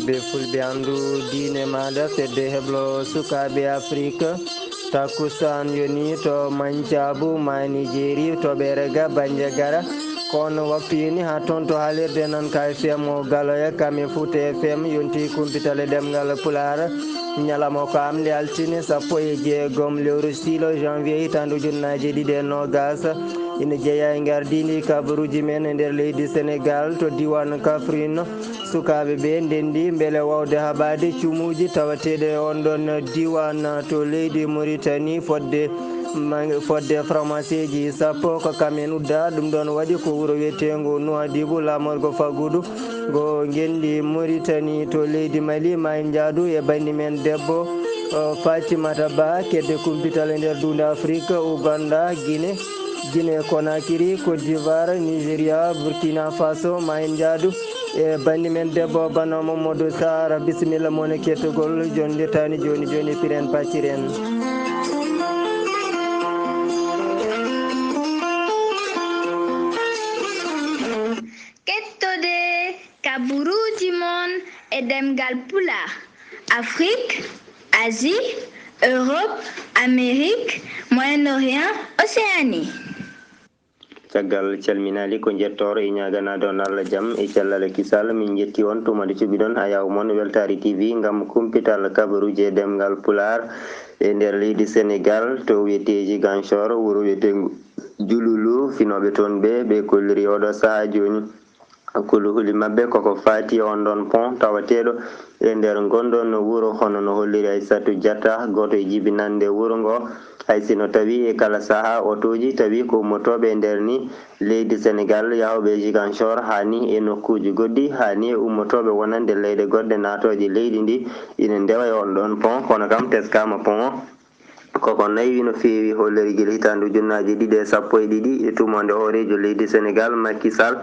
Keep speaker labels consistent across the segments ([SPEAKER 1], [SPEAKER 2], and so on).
[SPEAKER 1] be fulɓe andu diine maɗa fedde heblo sukaɓe afrique takkusan yoni to Mancabu ma Nigéri to ɓerega Bandiagara kono waktu yini ha toon to haalirde nan ka FM o Galoya Kame Fouta FM yonti kumpitale ɗemgal Pulaar ñalama ko amde altine 16 lewru silo janvier hitande ujunnaje 2020 ina jeeya e gardini kabaruji men e nder leydi Sénégal to diwan Kaffrine sukaɓe ɓe ndendi beele wawde haɓade cumuji tawateɗe on ɗon diwan to leydi Mauritanie fodde pharmacie ji sappo ko kamen udda ɗum ɗon waɗi ko wuuro wiyetengo Nouadhibou lamorgo Fagoudou go gendi Mauritanie to leydi Mali ma en jaadu e bandi men debbo Fatimata Ba kedde kumpital e nder dunde Afrique Ouganda Guinée Conakry Côte d'Ivoire Nigeria Burkina Faso ma en jaadu e bandi men debbo Bano Mamadou Sara bisimilla mon e kettogol jondirtani joni piren pacciren
[SPEAKER 2] kettode kaburuji mon e demgal Pulaar Afrique Asie Europe Amérique Moyen-Orient Océanie.
[SPEAKER 3] caggal calminali ko jettoro e ñaganade on Allah jaam e cellal kisal min jetti on tumade cuɓiɗon ha yaw moon Weltare TV gam kumpital kabaruji e demgal Pulaar e nder leydi Sénégal to wiyete Ziguinchor wuuro wiyete Diouloulou finoɓe toon ɓe kolliri oɗo saaha joni kuluhuli mabɓe koko fati on ɗon pont tawateɗo e nder gonɗon wuuro hono no holliri Aissatou Diatta goto e jibinande wuuro ngo haysino tawi e kala saaha otoji tawi ko ummotoɓe e nder ni leydi Sénégal yahoɓe Ziguinchor hani e nokkuji goɗɗi hani e ummotoɓe wonande leyɗe goɗɗe natoje leydi ndi ina ndewa e on ɗon pont kono kam teskama pont o koko nayi no feewi holliri guila hitande ujunnaje 2012 e tumande hoorejo leydi Sénégal Macky Sall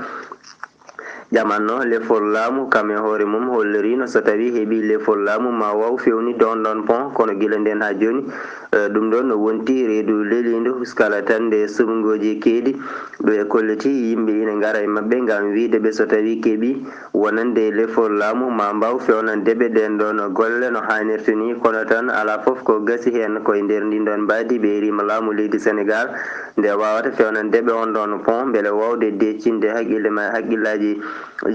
[SPEAKER 3] jamanno lefol laamu kam e hoore mum hollirino so tawi heeɓi lefol laamu ma waw fewnide on ɗon pont kono guila nden ha joni ɗum ɗon no wonti reedu lelindu skala tan nde sumgoji keedi ɓe kolliti yimɓe ina gara e mabɓe ngam wideɓe so tawi keeɓi wonande lefol laamu ma mbaw fewnandeɓe ɗen ɗon golle no hannirta ni kono tan ala foof ko gasi hen koye nder ndin ɗon mbadi ɓe rima laamu leydi Sénégal nde wawata fewnandeɓe on ɗon pont beele wawde deccinde haqqillaji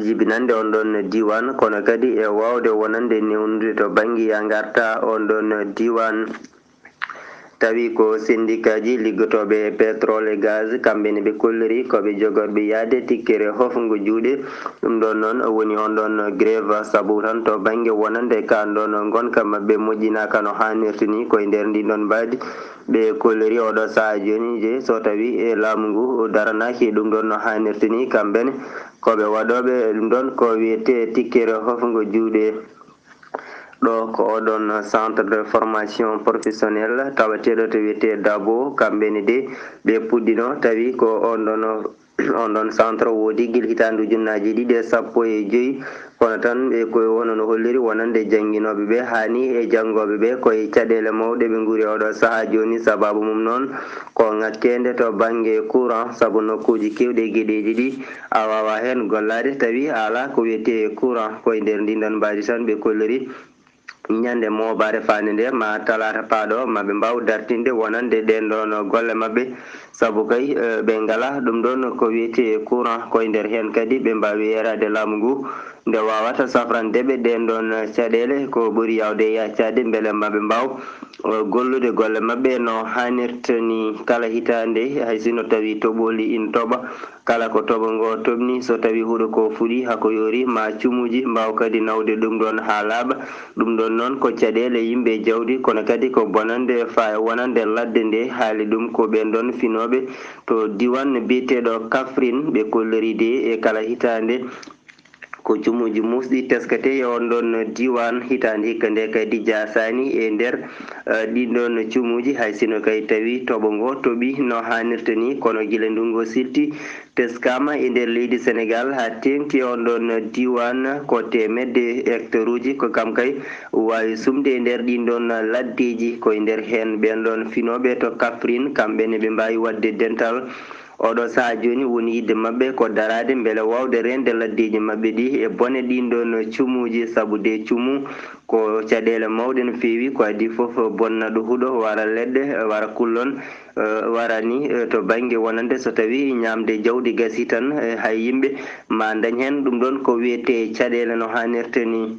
[SPEAKER 3] jibinande on ɗon diwan kono kadi e wawde wonande newnude to banggue ya garta on ɗon diwan tawi ko syndicat ji liggotoɓe pétrole et gaz kamɓene ɓe kolliri koɓe jogorɓe yaade tikkere hofngo juuɗe ɗum ɗon noon woni on ɗon grève saabu tan to banggue wonande kan ɗon gonka mabɓe moƴƴinaka no hannirta ni koye nder ndin ɗon mbadi ɓe kolliri oɗo saaha joni je so tawi e laamu ngu daranaki ɗum ɗon no hannirta ni kamɓene koɓe waɗoɓe ɗum ɗon ko wiyete tikkere hofngo juuɗe ɗo ko oɗon centre de formation professionnel tawateɗo to wiyete Dabo kamɓene de ɓe puɗɗino tawi ko on ɗon centre woodi guila hitande ujunnaje 2015 kono tan ɓe koye wono no holliri wonande jangguinoɓe ɓe hani e janggoɓe ɓe koye caɗele mawɗe ɓe guuri oɗo saaha joni sababu mum noon ko ngakkede to banggue courant saabu nokkuji kewɗe gueɗeji ɗi a wawa hen gollade tawi ala ko wiyete courant koye nder ndinɗon mbadi tan ɓe kolliri ñande mobare fande nde ma talata paaɗo maɓe mbaw dartinde wonande ɗen ɗon golle mabɓe saabu kay ɓe ngala ɗum ɗon ko wiyete courant koye nder hen kadi ɓe mbawi yerade laamu ngu nde wawata safrandeɓe ɗen ɗon caɗele ko ɓuuri yawde yaccade beele maɓe mbaw gollude golle mabɓe no hannirta ni kala hitande haysino tawi toɓoli ina toɓa kala ko toɓo ngo toɓni so tawi huuɗo ko fuɗi hako yori ma cumuji mbaw kadi nawde ɗum ɗon ha laaɓa ɗum ɗon noon ko caɗele yimɓe jawdi kono kadi ko bonande fa wonande ladde nde haali ɗum ko ɓen ɗon finoɓe to diwan biyeteɗo Kaffrine ɓe kolliride e kala hitande ko cumuji musɗi teskate e on ɗon diwan hitande hikka nde kadi jasani e nder ɗinɗon cumuji hay sino kay tawi toɓo ngo toɓi no hannirta ni kono guila ndungo silti teskama e nder leydi Sénégal ha tengti on ɗon diwan ko temedde hectares uji ko kam kay wawi sumde e nder ɗinɗon laddeji koye nder hen ɓen ɗon finoɓe to Kaffrine kamɓene ɓe mbawi wadde dental oɗo saha joni woni yidde mabɓe ko darade beele wawde rende laddeji mabɓe ɗi e bone ɗin ɗon cumuji, saabu de cumu ko caɗele mawɗe no feewi, ko adi foof bonna ɗo huuɗo wara leɗɗe wara kullon warani to banggue wonande so tawi ñamde jawdi gasi tan hay yimɓe ma dañ hen ɗum ɗon ko wiyete caɗele no hannirta ni.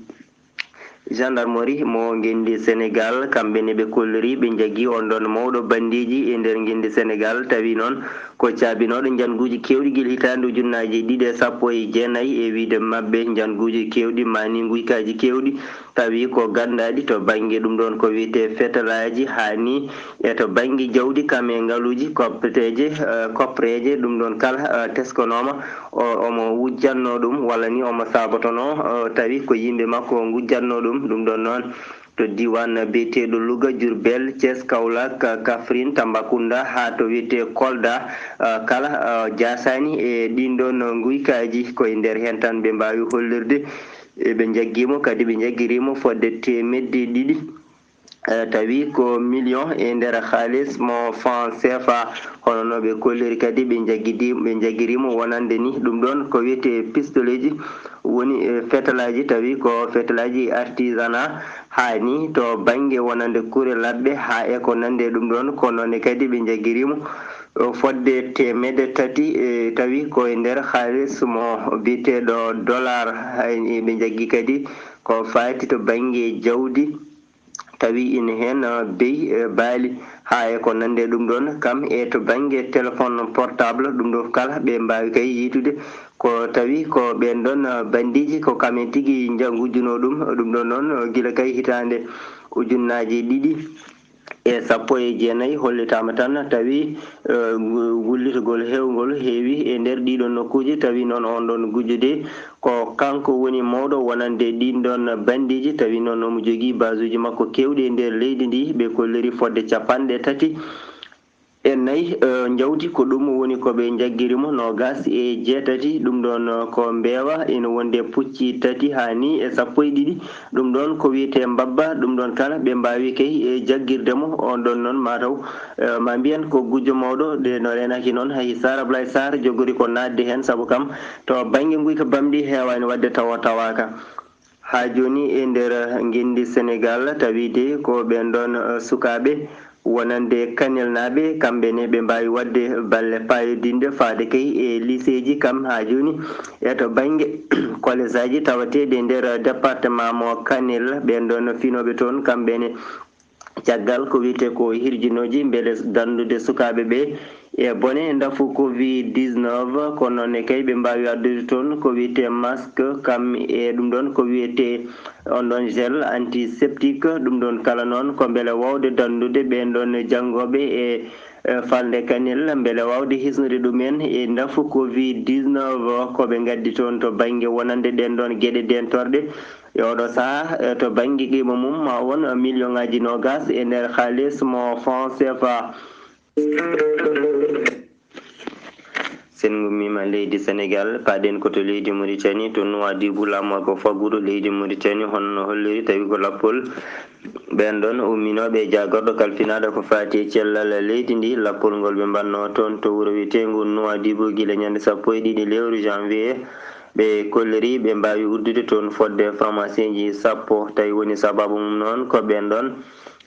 [SPEAKER 3] Gendarmerie mo ngendi Sénégal kamɓe ne ɓe kolliri ɓe jaggi on ɗon mawɗo bandiji e nder ngendi Sénégal, tawi noon ko caabinoɗo janguji kewɗi guila hitande ujunnaji 2019 e wiide mabɓe janguji kewɗi mani guykaji kewɗi tawi ko gandaɗi to banggue ɗum ɗon ko wiyete fetalaji hani e to banggue jawdi kam e ngaaluji koppreje ɗum ɗon kala teskonoma omo wujjanno ɗum walla ni omo sabotono tawi ko yimɓe makko gujjanno ɗum ɗon noon to diwan biyeteɗo Louga, Diourbel, Thiès, Kaolack, Kaffrine, Tambacounda ha to wiyete Kolda kala jasani e ɗin ɗon guykaji koye nder hen tan ɓe mbawi hollirde ɓe jaggimo kadi ɓe jaggirimo fodde temedde 2 tawi ko million e nder haalis mo franc CFA. hono no ɓe kolliri kadi ɓe jaggirimo wonande ni ɗum ɗon ko wiyete pistolet ji woni fetalaji, tawi ko fetalaji artisanat hani to banggue wonande kuure labɓe ha e ko nande ɗum ɗon. ko nonne kadi ɓe jaggirimo fodde temedde 3 tawi koye nder haalis mo biteɗo dollar. ɓe jaggi kadi ko fati to banggue jawdi tawi ina hen beyi baali ha e ko nande ɗum ɗon kam e to banggue téléphone portable ɗum ɗo kala ɓe mbawi kay yitude ko tawi ko ɓen ɗon bandiji ko kamen tigui gujjuno ɗum ɗon noon guila kay hitande ujunnaji 2019 hollitama tan tawi gullitogol hewgol heewi e nder ɗiɗon nokkuji. tawi noon on ɗon gujjude ko kanko woni mawɗo wonande ɗin ɗon bandiji, tawi noon omo jogui basuji makko kewɗi e nder leydi ndi ɓe kolliri fodde 34 jawdi ko ɗum woni koɓe jaggirimo 28 ɗum ɗon ko mbeewa ina wonde pucci 3 hani e 12 ɗum ɗon ko wiyete mbabba. ɗum ɗon kala ɓe mbawi kay e jaggirdemo on ɗon noon mataw ma mbiyen ko gujjo mawɗo de no renaki noon hay Sara Blay Sar jogori ko nadde hen, saabu kam to banggue guyka bamɗi hewani wadde tawaka ha joni e nder ngendi Sénégal. tawi de ko ɓen ɗon sukaɓe wonande Kanel naɓe kamɓe ne ɓe mbawi wadde balle payodinde faade kay e lycée ji kam ha joni e to banggue collège aji tawateɗe nder département mo Kanel ɓen ɗon finoɓe toon kamɓene caggal ko wiyete ko hirjinoji beele dandude sukaɓe ɓe e bone dafu Covid-19 ko nonne kay ɓe mbawi addude toon ko wiyete masque kam e ɗum ɗon ko wiyete on ɗon gel antiseptique. ɗum ɗon kala noon ko beele wawde dandude ɓen ɗon janggoɓe e falde Kanel beele wawde hisnude ɗumen e dafu Covid-19 koɓe gaddi toon to banggue wonande ɗen ɗon gueɗe dentorɗe e oɗo saaha to banggue qima mum ma won million ngaji 20 e nder haalis mo franc CFA. sen gummima leydi Sénégal paɗen koto leydi Mauritanie to Nouadhibou lamma ko faggudu leydi Mauritanie honno holliri tawi ko lappol ɓen ɗon umminoɓe jagorɗo kalfinaɗo ko fati e cellal leydi ndi. lappol ngol ɓe mbanno toon to wuuro wiyetengu Nouadhibou guila ñande 12 lewru janvier ɓe kolliri ɓe mbawi uddude toon fodde pharmacien ji 10 tawi woni sababu mum noon ko ɓen ɗon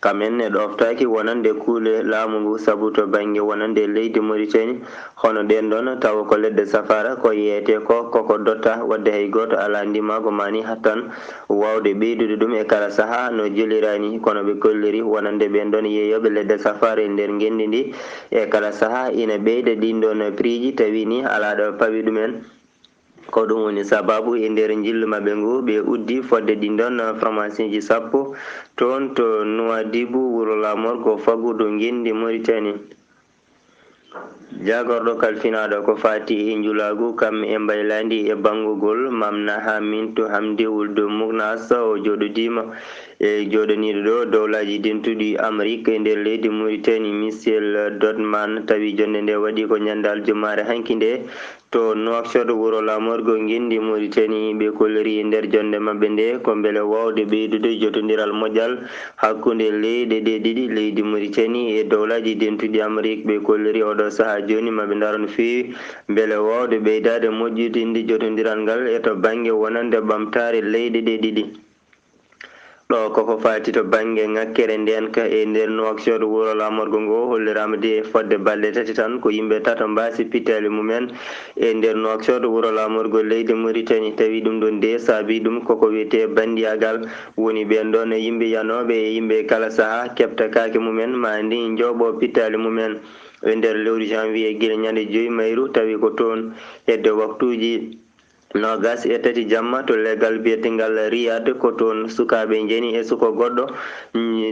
[SPEAKER 3] kamen ne ɗoftaki wonande kuule laamu ngu, saabu to banggue wonande leydi Mauritanie hono ɗen ɗon tawa ko leɗɗe safara ko yeete koko dotta wadde hay goto ala ndima ko mani hattan wawde ɓeydude ɗum e kala saaha no jolirani. kono ɓe kolliri wonande ɓen ɗon yeeyoɓe leɗɗe safara e nder ngendi ndi e kala saaha ina ɓeyda ɗin ɗon prix ji tawi ni ala ɗo pawi ɗumen. ko ɗum woni sababu e nder jillu maɓɓe ngu ɓe uddi fodde ɗin ɗon pharmacien ji 10 toon to Nouadhibou wuuro lamor ko faggudu ngendi Mauritanie. jagorɗo kalfinaɗo ko fati e njulagu kam e mbaylandi e bangugol mamna ha mintu hamdi wuldu mugnas o joɗodima e joɗaniɗo ɗo dowlaji dentuɗi Amérique e nder leydi Mauritanie Michel Dodman tawi jonde nde waɗi ko ñande aljumare hanki nde to Nouakchott wuro lamorgo guendi Mauritanie ɓe kolliri nder jonde mabɓe nde ko beele wawde ɓeydude jotodiral moƴƴal hakkude leyɗe ɗe ɗiɗi leydi Mauritanie e dowlaji dentuɗi Amérique ɓe kolliri oɗo saaha joni maɓe daaro no fewi beele wawde ɓeydade moƴƴitinde jotodiral ngal e to banggue wonande ɓamtare leyɗe ɗe ɗiɗi ɗo koko fati to banggue ŋakkere ndenka e nder Nouakchott wuro lamorgo ngo hollirama de e fodde balɗe tati tan ko yimɓe tato mbasi pittali mumen e nder Nouakchott wuro lamorgo leydi Mauritanie tawi ɗum ɗon de saabi ɗum koko wiyete bandiyagal woni ɓen ɗon yimɓe yanoɓe e yimɓe kala saaha keɓta kake mumen ma ndi jooɓo pittali mumen e nder lewru janvier guila ñande 5 mayru tawi ko toon hedde waktuji nogas e tati jamma to leggal biyetengal Riyad ko toon sukaɓe jeni e suko goɗɗo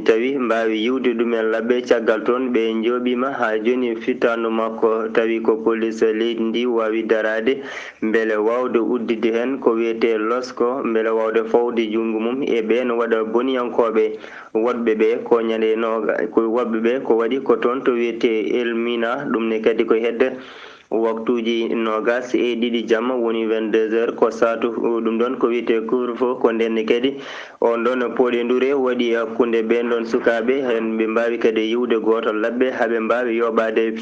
[SPEAKER 3] tawi mbawi yiwde ɗumen labɓe caggal toon ɓe jooɓima ha joni fittandu makko tawi ko police leydi ndi wawi darade beele wawde uddide hen ko wiyete losko beele wawde fawde junggo mum e ɓen waɗa boniyankoɓe woɗɓe ɓe ko ñande ko woɓɓe ɓe ko waɗi ko toon to wiyete Elmina ɗum ne kadi ko hedde waktuji nogas e ɗiɗi jamma woni 22 heures ko satu ɗum ɗon ko wiyete couvre-feu ko ndenne kadi on ɗon poɗendure waɗi hakkude ɓen ɗon sukaɓe hen ɓe mbawi kadi yiwde goto labɓe haaɓe mbawi yoɓade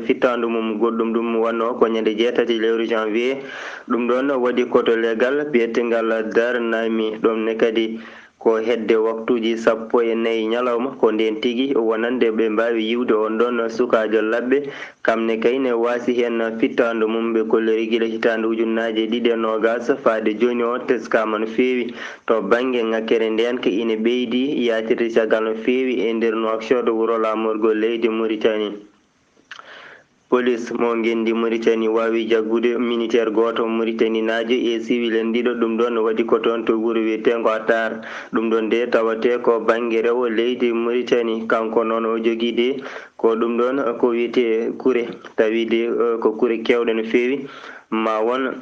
[SPEAKER 3] fittandu mum goɗɗum ɗum wanno ko ñande 6 lewru janvier ɗum ɗon waɗi koto leggal biyetengal Darnami ɗum ne kadi ko hedde waktuji 14 ñalawma ko nden tigui wonande ɓe mbawi yiwde on ɗon sukajo labɓe kamne kayne wasi hen fittandu mum ɓe kolliri guila hitande ujunnaje 2 faade joni o teskama no fewi to banggue ŋakkere nden ko ina ɓeydi yatirde caggal no fewi e nder Nouakchott wuro lamorgo leydi Mauritanie police mo gendi Mauritanie wawi jaggude militaire goto Mauritanie najo e civil en ɗiɗo ɗum ɗon waɗi ko toon to wuuro wiyetengo Attar ɗum ɗon de tawate ko banggue rewo leydi Mauritanie kanko noon o jogui de ko ɗum ɗon ko wiyete kuure tawi de ko kuure kewɗe no fewi ma won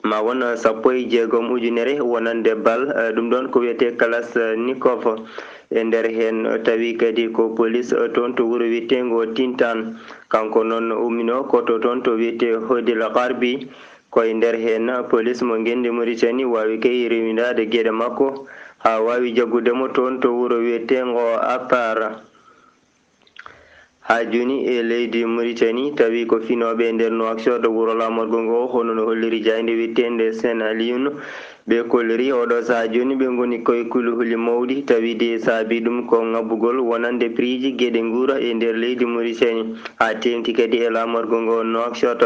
[SPEAKER 3] 16 ujunere wonande bal ɗum ɗon ko wiyete Kalashnikov e nder hen tawi kadi ko police toon to wuuro wiyetengo Tintan kanko noon ummino koto toon to wiyete Hodil Gharbi koye nder hen police mo gendi Mauritanie wawi kay rewidade gueɗe makko ha wawi jaggudemo toon to wuuro wiyetengo Appar ha joni e leydi Mauritanie tawi ko finoɓe nder Nouakchott wuro lamorgo ngo hono no holliri jayde wittende Sen Alioune ɓe kolliri oɗo saaha joni ɓe goni koye kuluhuli mawɗi tawi de saabi ɗum ko ngabbugol wonande prix ji gueɗe guura e nder leydi Mauritanie ha tengti kadi e lamorgo ngo Nouakchott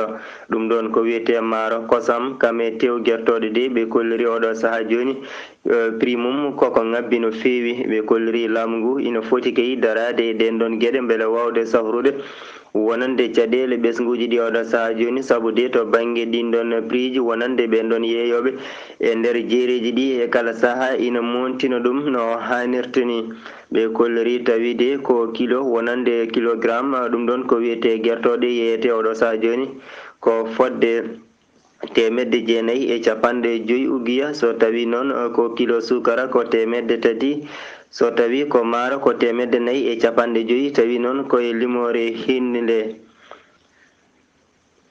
[SPEAKER 3] ɗum ɗon ko wiyete maaro kosam kam e tew guertoɗe de ɓe kolliri oɗo saaha joni prix mum koko ngabbi no fewi ɓe kolliri laamu ngu ina foti kay darade e ɗen ɗon gueɗe beele wawde safrude wonande caɗele ɓesguji ɗi oɗo saaha joni saabu de to banggue ɗin ɗon prix ji wonande ɓen ɗon yeeyoɓe e nder jeereji ɗi e kala saaha ina montina ɗum no hannirtani ɓe kolliri tawi de ko kilo wonande kilogramme ɗum ɗon ko wiyete guertoɗe yeyete oɗo saaha joni ko fodde 950 ugiya so tawi noon ko kilo sukara ko 300 so tawi ko maaro ko 450 tawi noon koye limore hennide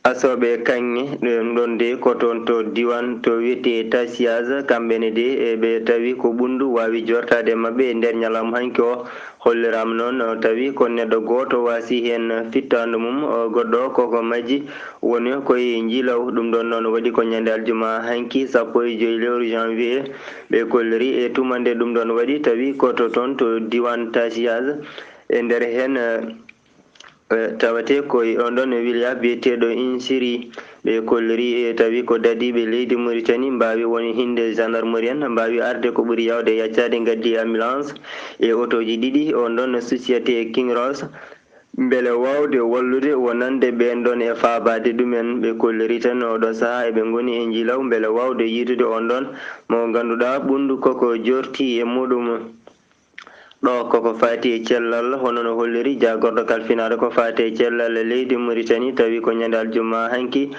[SPEAKER 3] asoɓe kanŋe ɗum ɗon de ko toon to diwan to wiyete Tasiage kamɓene de ɓe tawi ko ɓundu wawi jortade mabɓe e nder ñalawma hanki o hollirama noon tawi ko neɗɗo goto wasi hen fittandu mum goɗɗo koko majji woni koye jiilaw ɗum ɗon noon waɗi ko ñande aljuma hanki 15 lewru janvier ɓe kolliri e tumande ɗum ɗon waɗi tawi koto toon to diwan Tasiage e nder hen tawate koye on ɗon wilaya biyeteɗo Insiri ɓe kolliri e tawi ko dadiɓe leydi Mauritanie mbawi woni hinde gendarmerie en mbawi arde ko ɓuuri yawde yaccade gaddi ambulance e autoji ɗiɗi on ɗon société King Ross beele wawde wallude wonande ɓen ɗon e faabade ɗumen ɓe kolliri tan oɗo saaha eɓe goni e jiilaw beele wawde yitude on ɗon mo ganduɗa ɓundu koko jorti e muɗum ɗo koko fati e cellal hono no holliri jagorɗo kalfinade ko fati e cellal leydi Mauritanie tawi ko ñande aljuma hanki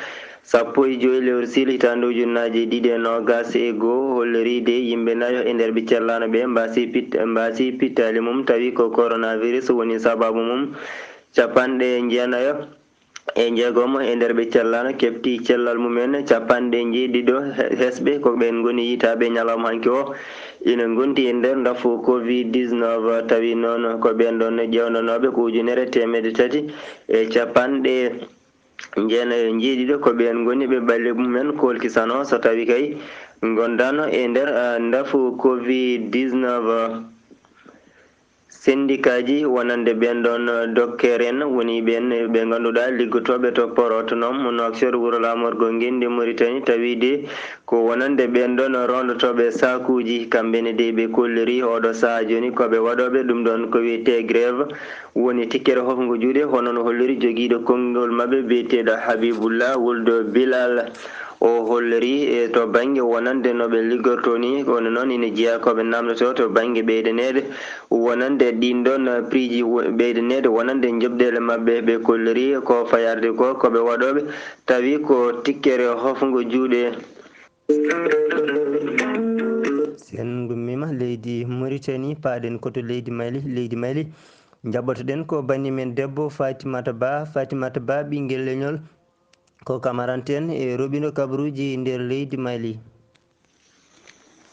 [SPEAKER 3] 15 lewru sil hitande ujunnaje 2020 holliride yimɓe nayo e nder biccallano ɓe mbasi pittali mum tawi ko coronavirus woni sababu mum. capanɗe jeenayo e jeegom e nder biccallano kefti cellal mumen. capanɗe jeeɗiɗo hesɓe ko ɓen goni yitaɓe ñalawma hanki o ina gonti e nder ndafu covid-19 tawi noon ko ɓen ɗon ƴewnonoɓe ko 300 e capanɗe jeenayo jeeɗiɗo ko ɓen goni ɓe balle mumen kolkisano so tawi kay gondano e nder ndafu covid-19. sendikaji wonande ɓen ɗon docker en woni ɓen ɓe ganduɗa liggotoɓe to porot noon Nouakchott wuuro lamorgo Guindi Mauritanie tawide ko wonande ɓen ɗon rondotoɓe sakuji kamɓene de ɓe kolliri oɗo saaha joni koɓe waɗoɓe ɗum ɗon ko wiyete grève woni tikkere hofngo juuɗe hono no holliri joguiɗo konngol mabɓe biyeteɗo Habibullah wuldo Bilal o holliri e to banggue wonande no ɓe liggorto ni kono noon ina jeeya koɓe namdoto to banggue ɓeydanede wonande ɗin ɗon prix ji ɓeydanede wonande jobɗele mabɓe ɓe kolliri ko fayarde ko koɓe waɗoɓe tawi ko tikkere hofngo juuɗe.
[SPEAKER 1] sen gummima leydi Mauritanie paaɗen koto leydi Mali jaɓɓotoɗen ko banni men debbo Fatimata Ba ɓinguel leñol ko kamaranten e roɓino kabaruji nder leydi Mali.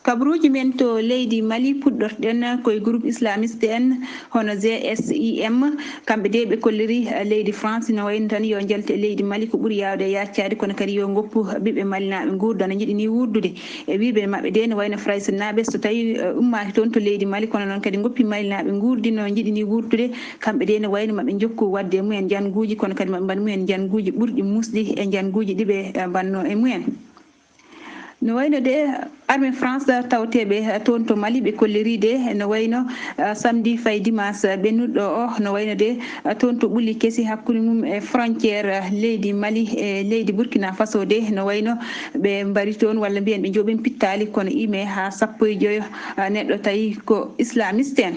[SPEAKER 4] kabaruji men to leydi Mali puɗɗorɗen koye groupe islamiste en hono GSIM kamɓe de ɓe kolliri leydi France no wayno tan yo jalte leydi Mali ko ɓuuri yawde yaccade kono kadi yo goppu ɓiɓɓe malinaɓe gurdana jiiɗi ni wurdude e wiɓe mabɓe de no wayno fraysenaɓe so tawi ummaki toon to leydi Mali kono noon kadi goppi malinaɓe gurdi no jiiɗi ni wurdude kamɓe de no wayno maɓe jokku wadde mumen janguji kono kadi maɓe mbaɗ mumen janguji ɓurɗi musɗi e janguji ɗiɓe mbanno e mumen. no wayno de armée France tawteɓe toon to Mali ɓe kolliride no wayno samedi fayi dimanche ɓennuɗo o no wayno de toon to ɓuuli keesi hakkude mum e frontiére leydi Mali e leydi Burkina Faso de no wayno ɓe mbari toon walla mbiyen ɓe jooɓin pittali kono ime ha 15 neɗɗo tawi ko islamiste en.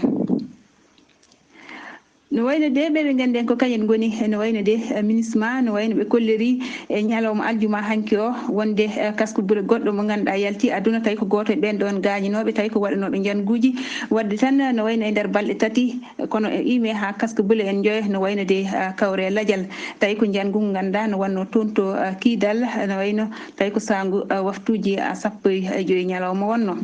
[SPEAKER 4] no wayno de ɓeɓe ganden ko kañen goni no wayno de MINUSMA no wayno ɓe kolliri e ñalawma aljuma hanki o wonde kaskugol goɗɗo mo ganduɗa yalti aduna tawi ko goto e ɓen ɗon gañinoɓe tawi ko waɗanoɓe janguji wadde tan no wayno e nder balɗe tati kono e ime ha kaske bule en joya no wayno de kawre ladial tawi ko jangu ganduɗa no wanno toon to Kidal no wayno tawi ko sangu waftuji 15 ñalawma wonno.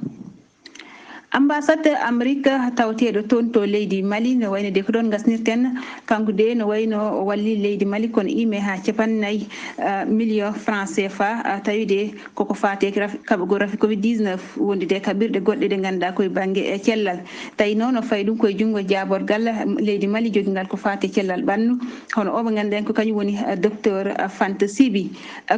[SPEAKER 4] ambassade Amérique tawteɗo toon to leydi Mali no wayno de ko ɗon gasnirten kanko de no wayno walli leydi Mali kono ime ha 50 million francs CFA tawi de koko fate kaɓago rafi covid-19 wondi de kaɓirɗe goɗɗe ɗe ganduɗa koye banggue e cellal tawi noon o fayi ɗum koye junggo jaborgal leydi Mali joguigal ko fate cellal ɓandu hono o ɓe ganduɗen ko kañum woni docteur Fanta Siby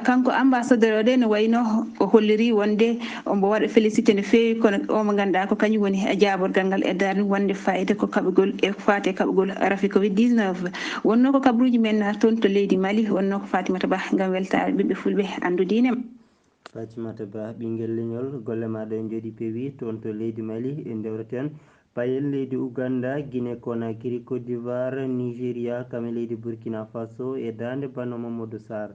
[SPEAKER 4] kanko ambassadeur o de no wayno o holliri wonde ombo waɗa félicité no fewi kono o mo ganduɗa ko kañum woni jaborgal ngal eddani wonde fayida ko kaɓugol e fate kaɓugol rafi covid-19 wonno ko kabaruji men toon to leydi Mali wonno ko Fatimata Ba gam weltare ɓiɓɓe fulɓe andudine.
[SPEAKER 1] Fatimata Ba ɓinguel leñol golle maɗa en jooɗi peewi toon to leydi Mali en dewreten payen leydi Ouganda Guinée Conakry Côte d'Ivoire Nigéria kame leydi Burkina Faso e dande Bano Mamadou Sarr.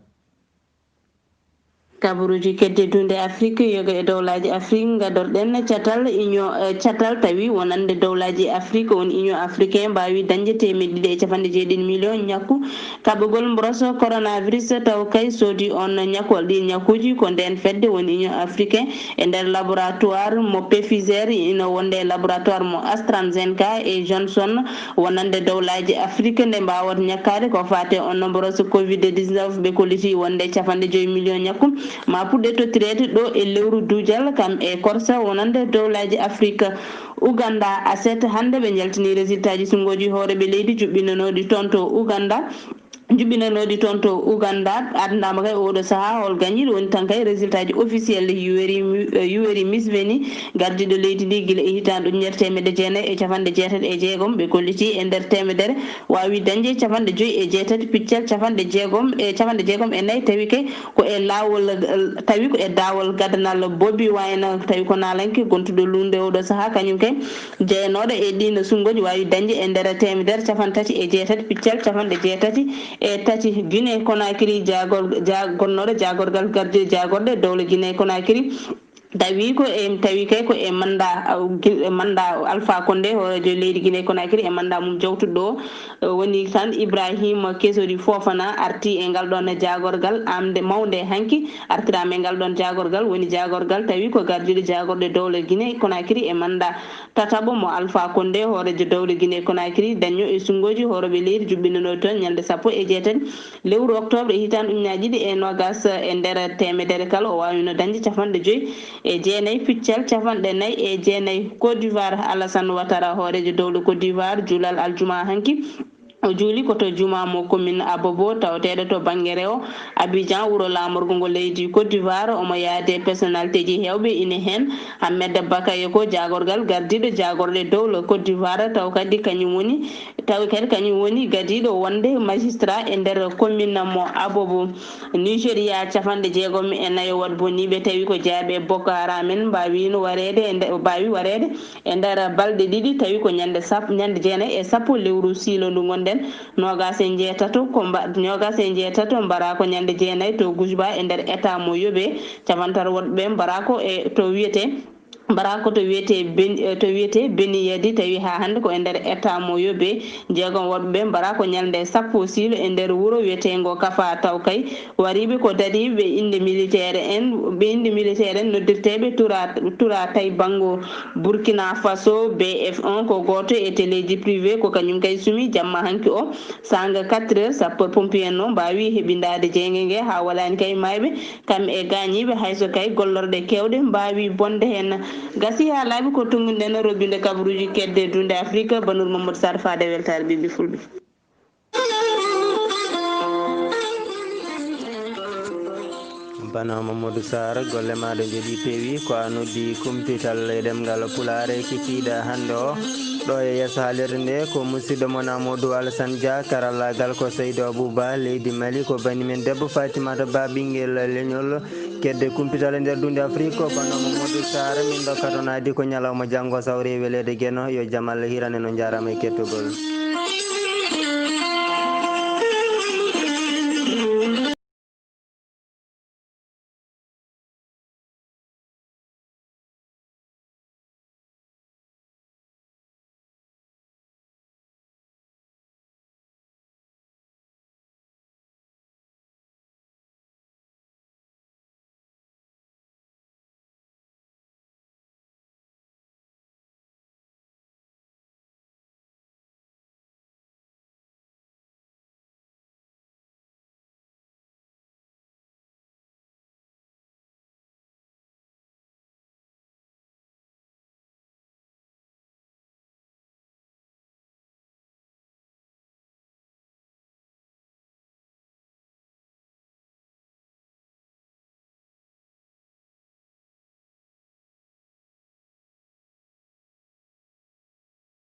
[SPEAKER 5] kabaruji keddedunde Afrique yoga e dowlaji Afrique gadorɗen catal union catal tawi wonande dowlaji Afrique woni union africain mbawi dañde 250 million ñakku kaɓogol broso coronavirus taw kay soodi on ñakkol ɗi ñakkuji ko nden fedde woni union africain e nder laboratoire mo Pfizer ino wonde laboratoire mo AstraZeneca e Johnson wonande dowlaji Afrique nde mbawata ñakkade ko fate on broso covid-19 ɓe kolliti wonde 50 million ñakku ma puɗɗe tottirede ɗo e lewru duujal kam e korsa wonande dowlaji Afrique. Uganda aset hande ɓe jaltini résultat ji sungoji hooreɓe leydi juɓɓinanoɗi toon to Uganda juɓɓinanoɗi toon to Uganda adnama kay oɗo saaha hol gañiɗo woni tan kay résultat ji officiel Yoweri Museveni gardiɗo leydi ndi guila e hitande ujunere 1996 ɓe kolliti e nder temedere wawi dañde 58 piccal 56 tawi kay ko e lawol tawi ko e dawol gadanal Bobi Wine tawi ko nalanke gontuɗo lunde oɗo saaha kañum kay jeyanoɗo e ɗino sungoji wawi dañde e nder temedere 38 piccal 68 e tati Guinée Conakry gonnoɗo jagorgal gardi jagorde dowle Guinée Conakry tawi kay ko e manda Alpha Condé horejo leydi Guinée Conakry e manda mum jawtuɗo woni tan Ibrahima Kesori Fofana arti e ngal ɗon jagorgal amde mawde hanki artirama e ngal ɗon jagorgal woni jagorgal tawi ko gardiɗo jagorde dowle Guinée Conakry e manda Tataɓo mo Alpha Condé horejo dowle Guinée Conakry daño e sungoji horoɓe leydi jubbinoɗo toon ñande 17 lewru octobre hitande ujunnaje ɗiɗi e nogas e nder temedere kala o wawino dañde 5 e jeenayyi piccal 4 e jeenayyi Côte d'Ivoire Alassane Ouattara horejo dowle Côte d'Ivoire juulal aljuma hanki o juuli koto juma mo commune Abobo tawateɗo to banggue rewo Abidjan wuuro lamorgo ngo leydi Côte d'Ivoire omo yaade personnalité ji hewɓe ine hen Ahmed Bakaye ko jagorgal gardiɗo jagorɗe dowle Côte d'Ivoire taw kadi kañum woni gadiɗo wonde magistrat e nder commune mo Abobo Nigéria 64 wat boniɓe tawi ko jaaɓe Boko Haram en mbawi warede e nder balɗe ɗiɗi tawi ko ñande 9 lewru silo ndu gonɗen nogas e jeetato mbara ko ñande jeenayyi to Goujba e nder état mo Yobe camantar woɗɓe mbara ko to wiyete Beni Yadi tawi ha hande ko e nder état mo Yobe jeegom woɗɓe mbara ko ñande 10 silo e nder wuuro wiyetego Kafa taw kay wariɓe ko dadiɓe inde militaire en noddirteɓe tura tay banggo Burkina Faso BF1 ko goto e téléji privé ko kañum kay sumi jamma hanki o sanga 4h sapeur pompier en no mbawi heɓindade jeyguege ha walani kay mayɓe kamɓe e gañiɓe hayso kay gollorɗe kewɗe mbawi bonde hen gasi ha laaɓi ko tunguɗen robinde kabaruji kedde dunde Afrique Banour Mamadou Sarr faade weltare ɓiɓɓe fulɓe
[SPEAKER 1] bana Mamadou Sarr golle maɗa jooɗi peewi ko a noddi kumpital e ɗemgal pulare kikiɗa hande o ɗo e yesso haalirde nde ko musidɗo mon Amadou Alassane Dia karallagal ko Seydou Abouba leydi Mali ko banimen debbo Fatimata Ba ɓinguel leñol kedde kumpital e nder dunde Afrique ko bana Mamadou Sarr min ɗo katonadi ko ñalawma janggo sawre welede gueno yo jaam Allah hirane no jarama e kettugol